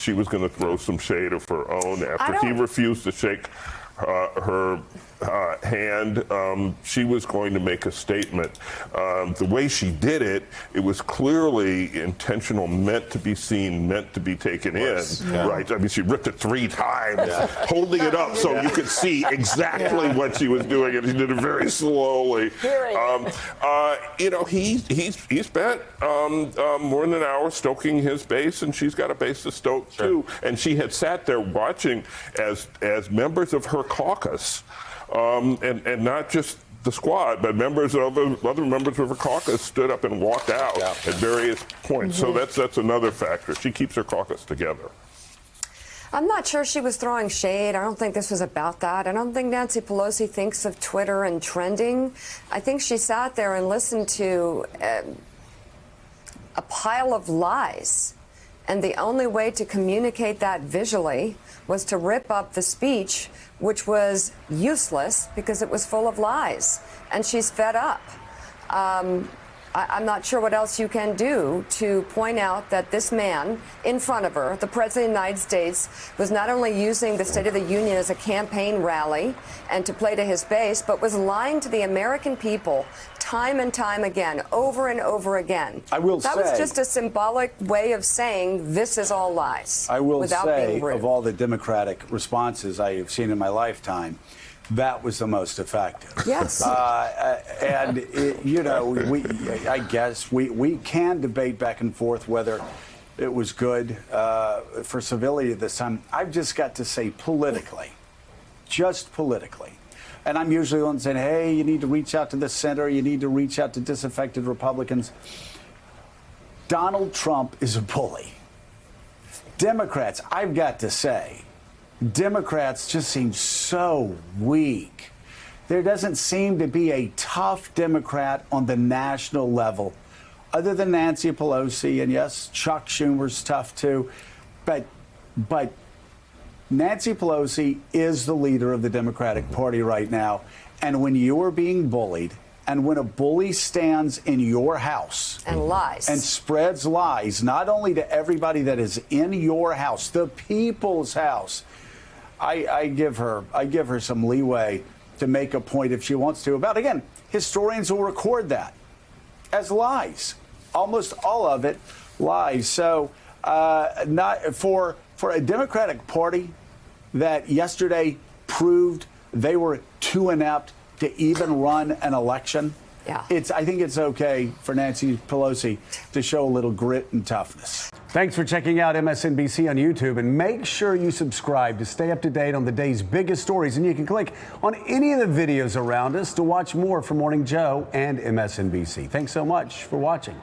she was going to throw some shade of her own after he refused to shake her hand. She was going to make a statement. The way she did it, it was clearly intentional, meant to be seen, meant to be taken in. Yeah. Right? I mean, she ripped it 3 times, holding it up so you could see exactly what she was doing, and she did it very slowly. You know, he spent more than an hour stoking his base, and she's got a base to stoke too. And she had sat there watching as members of her caucus, and not just the squad, but other members of her caucus stood up and walked out at various points. So that's another factor. She keeps her caucus together. I'm not sure she was throwing shade. I don't think this was about that. I don't think Nancy Pelosi thinks of Twitter and trending. I think she sat there and listened to a pile of lies. And the only way to communicate that visually was to rip up the speech, which was useless because it was full of lies. And she's fed up. I'm not sure what else you can do to point out that this man in front of her, the President of the United States, was not only using the State of the Union as a campaign rally and to play to his base, but was lying to the American people time and time again, over and over again. That was just a symbolic way of saying this is all lies. I will say, of all the Democratic responses I have seen in my lifetime, that was the most effective. Yes. You know, I guess we can debate back and forth whether it was good for civility this time. I've just got to say politically, just politically. And I'm usually the one saying, hey, you need to reach out to the center. You need to reach out to disaffected Republicans. Donald Trump is a bully. Democrats, I've got to say, Democrats just seem so weak. There doesn't seem to be a tough Democrat on the national level, other than Nancy Pelosi, and yes, Chuck Schumer's tough too, but Nancy Pelosi is the leader of the Democratic Party right now, and when you are being bullied, and when a bully stands in your house and lies and spreads lies, not only to everybody that is in your house, the people's house, I give her some leeway to make a point if she wants to about, again, historians will record that as lies. Almost all of it lies. So not for a Democratic Party that yesterday proved they were too inept to even run an election. Yeah. I think it's okay for Nancy Pelosi to show a little grit and toughness. Thanks for checking out MSNBC on YouTube, and make sure you subscribe to stay up to date on the day's biggest stories. And you can click on any of the videos around us to watch more from Morning Joe and MSNBC. Thanks so much for watching.